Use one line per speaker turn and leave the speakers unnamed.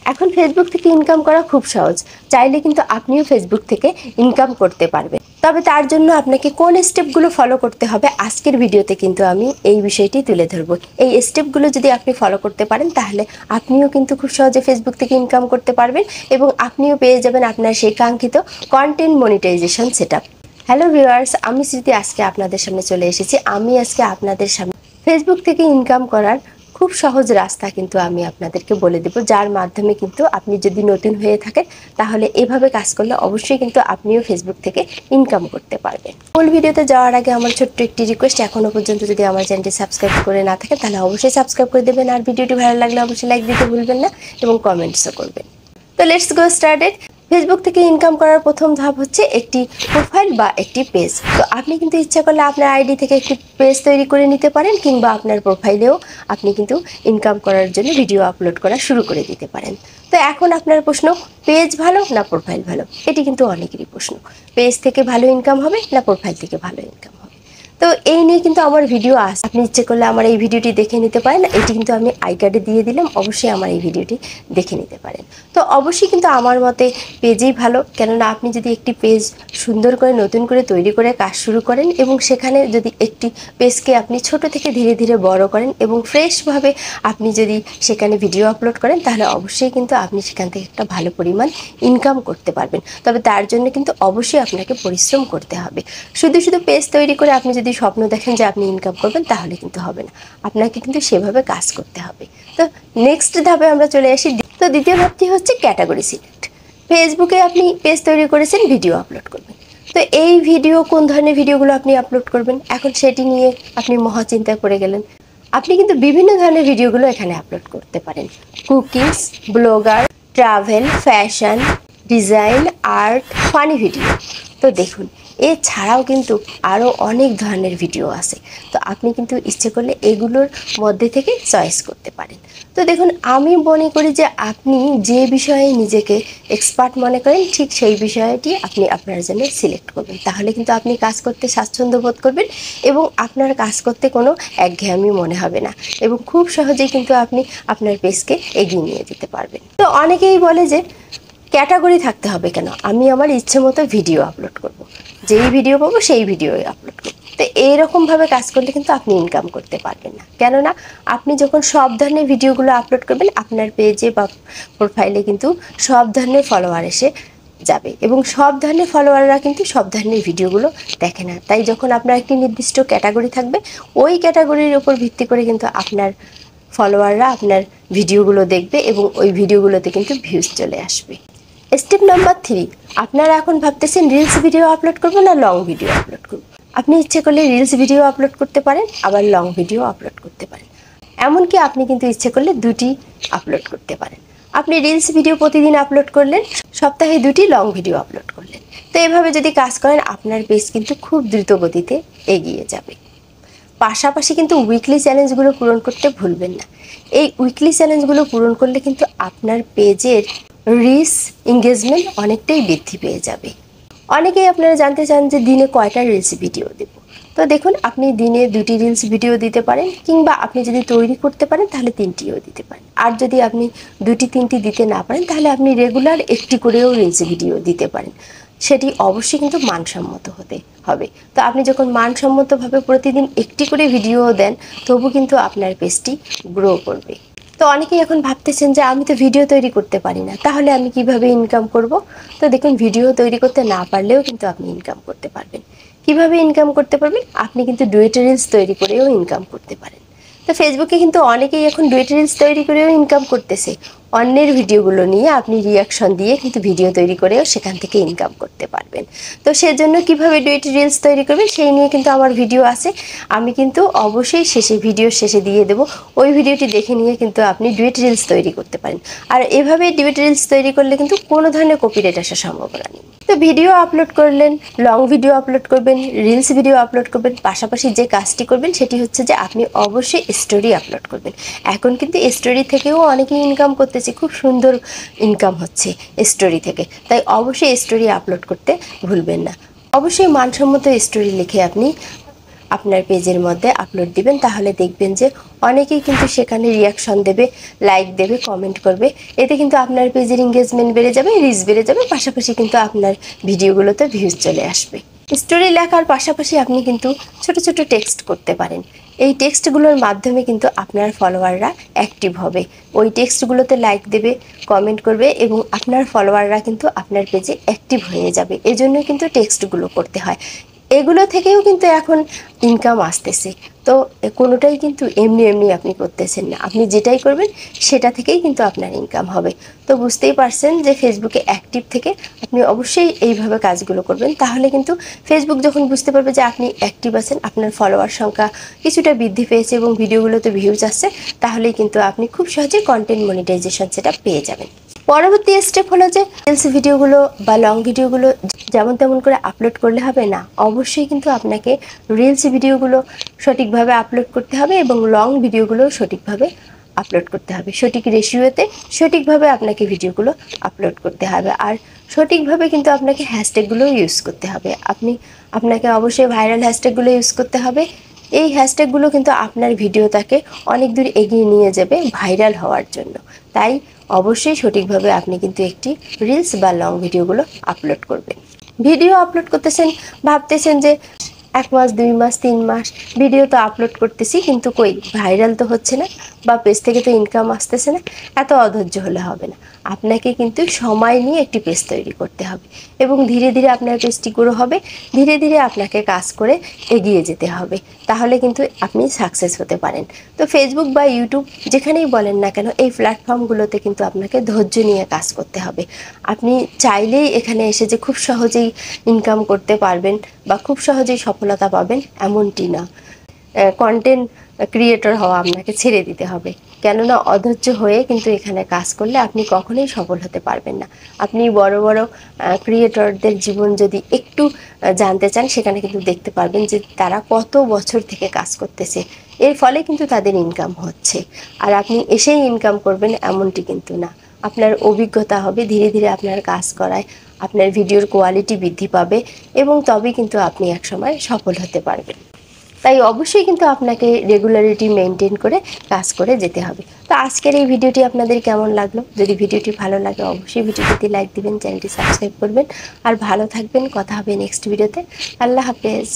এখন ফেসবুক থেকে ইনকাম করা খুব সহজ, চাইলে কিন্তু আপনিও ফেসবুক থেকে ইনকাম করতে পারবেন। তবে তার জন্য আপনাকে কোন স্টেপগুলো ফলো করতে হবে আজকের ভিডিওতে কিন্তু আমি এই বিষয়টি তুলে ধরবো। এই স্টেপগুলো যদি আপনি ফলো করতে পারেন তাহলে আপনিও কিন্তু খুব সহজে ফেসবুক থেকে ইনকাম করতে পারবেন এবং আপনিও পেয়ে যাবেন আপনার সেই কাঙ্ক্ষিত content monetization setup. Hello viewers, আমি স্মৃতি আজকে আপনাদের সামনে চলে এসেছি। আমি আজকে আপনাদের সামনে ফেসবুক থেকে ইনকাম করার খুব সহজ রাস্তা কিন্তু আমি আপনাদেরকে বলে দেব, যার মাধ্যমে কিন্তু আপনি যদি নতুন হয়ে থাকেন তাহলে এভাবে কাজ করলে অবশ্যই কিন্তু আপনিও ফেসবুক থেকে ইনকাম করতে পারবেন। মূল ভিডিওতে যাওয়ার আগে আমার ছোট্ট একটি রিকোয়েস্ট, এখনো পর্যন্ত যদি আমার চ্যানেলটি সাবস্ক্রাইব করে না থাকেন তাহলে অবশ্যই সাবস্ক্রাইব করে দেবেন, আর ভিডিওটি ভালো লাগলে অবশ্যই লাইক দিতে ভুলবেন না এবং কমেন্টসও করবেন। তো লেটস গো স্টার্টেড। ফেসবুক থেকে ইনকাম করার প্রথম ধাপ হচ্ছে একটি প্রোফাইল বা একটি পেজ। তো আপনি কিন্তু ইচ্ছা করলে আপনার আইডি থেকে একটি পেজ তৈরি করে নিতে পারেন, কিংবা আপনার প্রোফাইলেও আপনি কিন্তু ইনকাম করার জন্য ভিডিও আপলোড করা শুরু করে দিতে পারেন। তো এখন আপনার প্রশ্ন, পেজ ভালো না প্রোফাইল ভালো? এটি কিন্তু অনেকেরই প্রশ্ন। পেজ থেকে ভালো ইনকাম হবে না প্রোফাইল থেকে ভালো ইনকাম হবে? তো এই নিয়ে কিন্তু আমার ভিডিও আসে, আপনি ইচ্ছে করলে আমার এই ভিডিওটি দেখে নিতে পারেন। এটি কিন্তু আমি আই কার্ডে দিয়ে দিলাম, অবশ্যই আমার এই ভিডিওটি দেখে নিতে পারেন। তো অবশ্যই কিন্তু আমার মতে পেজই ভালো, কেননা আপনি যদি একটি পেজ সুন্দর করে নতুন করে তৈরি করে কাজ শুরু করেন এবং সেখানে যদি একটি পেজকে আপনি ছোট থেকে ধীরে ধীরে বড় করেন এবং ফ্রেশভাবে আপনি যদি সেখানে ভিডিও আপলোড করেন তাহলে অবশ্যই কিন্তু আপনি সেখান থেকে একটা ভালো পরিমাণ ইনকাম করতে পারবেন। তবে তার জন্য কিন্তু অবশ্যই আপনাকে পরিশ্রম করতে হবে। শুধু শুধু পেজ তৈরি করে আপনি যদি স্বপ্ন দেখেন যে আপনি ইনকাম করবেন তাহলে কিন্তু হবে না, আপনাকে কিন্তু সেভাবে কাজ করতে হবে। তো নেক্সট ধাপে আমরা চলে আসি। তো দ্বিতীয় ধাপটি হচ্ছে ক্যাটাগরি সিলেক্ট। ফেসবুকে আপনি পেজ তৈরি করেছেন, ভিডিও আপলোড করবেন। তো এই ভিডিও, কোন ধরনের ভিডিওগুলো আপনি আপলোড করবেন, এখন সেটি নিয়ে আপনি মহা চিন্তায় পড়ে গেলেন। আপনি কিন্তু বিভিন্ন ধরনের ভিডিওগুলো এখানে আপলোড করতে পারেন। Cookings, blogger, travel, fashion, design, art, funny video. তো দেখুন, এছাড়াও কিন্তু আরও অনেক ধরনের ভিডিও আছে। তো আপনি কিন্তু ইচ্ছে করলে এগুলোর মধ্যে থেকে চয়েস করতে পারেন। তো দেখুন, আমি মনে করি যে আপনি যে বিষয়ে নিজেকে এক্সপার্ট মনে করেন ঠিক সেই বিষয়টি আপনি আপনার জন্য সিলেক্ট করবেন, তাহলে কিন্তু আপনি কাজ করতে স্বাচ্ছন্দ্য বোধ করবেন এবং আপনার কাজ করতে কোনো একঘেয়েমি মনে হবে না এবং খুব সহজেই কিন্তু আপনি আপনার পেজকে এগিয়ে নিয়ে যেতে পারবেন। তো অনেকেই বলে যে ক্যাটাগরি থাকতে হবে কেন, আমি আমার ইচ্ছে মতো ভিডিও আপলোড করব, যেই ভিডিও পাবো সেই ভিডিওই আপলোড করব। তো এইরকমভাবে কাজ করলে কিন্তু আপনি ইনকাম করতে পারবেন না, কেননা আপনি যখন সব ধরনের ভিডিওগুলো আপলোড করবেন আপনার পেজে বা প্রোফাইলে কিন্তু সব ধরনের ফলোয়ার এসে যাবে এবং সব ধরনের ফলোয়াররা কিন্তু সব ধরনের ভিডিওগুলো দেখে না। তাই যখন আপনার একটি নির্দিষ্ট ক্যাটাগরি থাকবে, ওই ক্যাটাগরির উপর ভিত্তি করে কিন্তু আপনার ফলোয়াররা আপনার ভিডিওগুলো দেখবে এবং ওই ভিডিওগুলোতে কিন্তু ভিউজ চলে আসবে। স্টেপ নাম্বার 3, আপনারা এখন ভাবতেছেন রিলস ভিডিও আপলোড করবো না লং ভিডিও আপলোড করবো। আপনি ইচ্ছে করলে রিলস ভিডিও আপলোড করতে পারেন, আবার লং ভিডিও আপলোড করতে পারেন। এমনকি আপনি কিন্তু ইচ্ছে করলে দুটি আপলোড করতে পারেন। আপনি রিলস ভিডিও প্রতিদিন আপলোড করলেন, সপ্তাহে দুটি লং ভিডিও আপলোড করলেন। তো এভাবে যদি কাজ করেন আপনার পেজ কিন্তু খুব দ্রুত গতিতে এগিয়ে যাবে। পাশাপাশি কিন্তু উইকলি চ্যালেঞ্জগুলো পূরণ করতে ভুলবেন না। এই উইকলি চ্যালেঞ্জগুলো পূরণ করলে কিন্তু আপনার পেজের রিচ, এঙ্গেজমেন্ট অনেকটাই বৃদ্ধি পেয়ে যাবে। অনেকেই আপনারা জানতে চান যে দিনে কয়টা রিলস ভিডিও দেব। তো দেখুন, আপনি দিনে 2টি রিলস ভিডিও দিতে পারেন, কিংবা আপনি যদি তৈরি করতে পারেন তাহলে 3টিও দিতে পারেন। আর যদি আপনি 2টি 3টি দিতে না পারেন তাহলে আপনি রেগুলার একটি করেও রিলস ভিডিও দিতে পারেন। সেটি অবশ্যই কিন্তু মানসম্মত হতে হবে। তো আপনি যখন মানসম্মতভাবে প্রতিদিন একটি করে ভিডিও দেন তবু কিন্তু আপনার পেজটি গ্রো করবে। তো অনেকেই এখন ভাবতেছেন যে আমি তো ভিডিও তৈরি করতে পারি না, তাহলে আমি কিভাবে ইনকাম করব? তো দেখুন, ভিডিও তৈরি করতে না পারলেও কিন্তু আপনি ইনকাম করতে পারবেন। কিভাবে ইনকাম করতে পারবেন? আপনি কিন্তু ডুয়েট রিলস তৈরি করেও ইনকাম করতে পারেন। তো ফেসবুকে কিন্তু অনেকেই এখন ডুয়েট রিলস তৈরি করেও ইনকাম করতেছে। অন্যের ভিডিওগুলো নিয়ে আপনি রিয়াকশন দিয়ে কিন্তু ভিডিও তৈরি করেও সেখান থেকে ইনকাম করতে পারবেন। তো সেজন্য কিভাবে ডুয়েট রিলস তৈরি করবেন সেই নিয়ে কিন্তু আমার ভিডিও আছে, আমি কিন্তু অবশ্যই ভিডিওর শেষে দিয়ে দেবো। ওই ভিডিওটি দেখে নিয়ে কিন্তু আপনি ডুয়েট রিলস তৈরি করতে পারেন। আর এভাবে ডুয়েট রিলস তৈরি করলে কিন্তু কোনো ধরনের কপিরাইট আসার সম্ভাবনা নেই। তো ভিডিও আপলোড করলেন, লং ভিডিও আপলোড করবেন, রিলস ভিডিও আপলোড করবেন, পাশাপাশি যে কাজটি করবেন সেটি হচ্ছে যে আপনি অবশ্যই স্টোরি আপলোড করবেন। এখন কিন্তু স্টোরি থেকেও অনেকেই ইনকাম করতেছে, খুব সুন্দর ইনকাম হচ্ছে স্টোরি থেকে। তাই অবশ্যই স্টোরি আপলোড করতে ভুলবেন না। অবশ্যই মানসম্মত স্টোরি লিখে আপনি আপনার পেজের মধ্যে আপলোড দিবেন, তাহলে দেখবেন যে অনেকেই কিন্তু সেখানে রিয়াকশন দেবে, লাইক দেবে, কমেন্ট করবে। এতে কিন্তু আপনার পেজের এঙ্গেজমেন্ট বেড়ে যাবে, রিচ বেড়ে যাবে, পাশাপাশি কিন্তু আপনার ভিডিওগুলোতে ভিউজ চলে আসবে। স্টোরি লেখার পাশাপাশি আপনি কিন্তু ছোট ছোট টেক্সট করতে পারেন। এই টেক্সটগুলোর মাধ্যমে কিন্তু আপনার ফলোয়াররা অ্যাক্টিভ হবে, ওই টেক্সটগুলোতে লাইক দেবে, কমেন্ট করবে এবং আপনার ফলোয়াররা কিন্তু আপনার পেজে অ্যাক্টিভ হয়ে যাবে। এজন্য কিন্তু টেক্সটগুলো করতে হয়। এগুলো থেকেও কিন্তু এখন ইনকাম আসতেছে। তো কোনোটাই কিন্তু এমনি এমনি আপনি করতেছেন না, আপনি যেটাই করবেন সেটা থেকেই কিন্তু আপনার ইনকাম হবে। তো বুঝতেই পারছেন যে ফেসবুকে অ্যাক্টিভ থেকে আপনি অবশ্যই এইভাবে কাজগুলো করবেন, তাহলে কিন্তু ফেসবুক যখন বুঝতে পারবে যে আপনি অ্যাক্টিভ আছেন, আপনার ফলোয়ার সংখ্যা কিছুটা বৃদ্ধি পেয়েছে এবং ভিডিওগুলোতে ভিউজ আসছে, তাহলেই কিন্তু আপনি খুব সহজে কন্টেন্ট মনিটাইজেশন সেটা পেয়ে যাবেন। পরবর্তী স্টেপ হলো যে রিলস ভিডিওগুলো বা লং ভিডিওগুলো যেমন তেমন করে আপলোড করলে হবে না, অবশ্যই কিন্তু আপনাকে রিলস ভিডিওগুলো সঠিকভাবে আপলোড করতে হবে এবং লং ভিডিওগুলো সঠিকভাবে আপলোড করতে হবে। সঠিক রেশিওতে সঠিকভাবে আপনাকে ভিডিওগুলো আপলোড করতে হবে। আর সঠিকভাবে কিন্তু আপনাকে হ্যাশট্যাগুলো ইউজ করতে হবে। আপনাকে অবশ্যই ভাইরাল হ্যাশট্যাগুলো ইউজ করতে হবে। এই হ্যাশট্যাগুলো কিন্তু আপনার ভিডিওটাকে অনেক দূর এগিয়ে নিয়ে যাবে ভাইরাল হওয়ার জন্য। তাই অবশ্যই সঠিকভাবে আপনি কিন্তু একটি রিলস বা লং ভিডিওগুলো আপলোড করবেন। ভিডিও আপলোড করতেছেন, ভাবতেছেন যে 1 মাস 2 মাস 3 মাস ভিডিও তো আপলোড করতেছি, কিন্তু কই ভাইরাল তো হচ্ছে না বা পেজ থেকে তো ইনকাম আসতেছে না, এত অধৈর্য হলে হবে না। আপনাকে কিন্তু সময় নিয়ে একটি পেজ তৈরি করতে হবে এবং ধীরে ধীরে আপনার পেজটি গ্রো হবে, ধীরে ধীরে আপনাকে কাজ করে এগিয়ে যেতে হবে, তাহলে কিন্তু আপনি সাকসেস হতে পারেন। তো ফেসবুক বা ইউটিউব যেখানেই বলেন না কেন, এই প্ল্যাটফর্মগুলোতে কিন্তু আপনাকে ধৈর্য নিয়ে কাজ করতে হবে। আপনি চাইলেই এখানে এসে যে খুব সহজেই ইনকাম করতে পারবেন বা খুব সহজেই সফলতা পাবেন এমনটি না। কন্টেন্ট ক্রিয়েটর হওয়া আপনাকে ছেড়ে দিতে হবে, কেননা অধৈর্য হয়ে কিন্তু এখানে কাজ করলে আপনি কখনোই সফল হতে পারবেন না। আপনি বড় বড় ক্রিয়েটরদের জীবন যদি একটু জানতে চান, সেখানে কিন্তু দেখতে পারবেন যে তারা কত বছর থেকে কাজ করতেছে, এর ফলে কিন্তু তাদের ইনকাম হচ্ছে। আর আপনি এসেই ইনকাম করবেন এমনটি কিন্তু না, আপনার অভিজ্ঞতা হবে, ধীরে ধীরে আপনার কাজ করায় আপনার ভিডিওর কোয়ালিটি বৃদ্ধি পাবে এবং তবেই কিন্তু আপনি একসময় সফল হতে পারবেন। তাই অবশ্যই কিন্তু আপনাকে রেগুলারিটি মেনটেন করে কাজ করে যেতে হবে। তো আজকের এই ভিডিওটি আপনাদের কেমন লাগলো? যদি ভিডিওটি ভালো লাগে অবশ্যই ভিডিওটিতে লাইক দিবেন, চ্যানেলটি সাবস্ক্রাইব করবেন। আর ভালো থাকবেন, কথা হবে নেক্সট ভিডিওতে। আল্লাহ হাফেজ।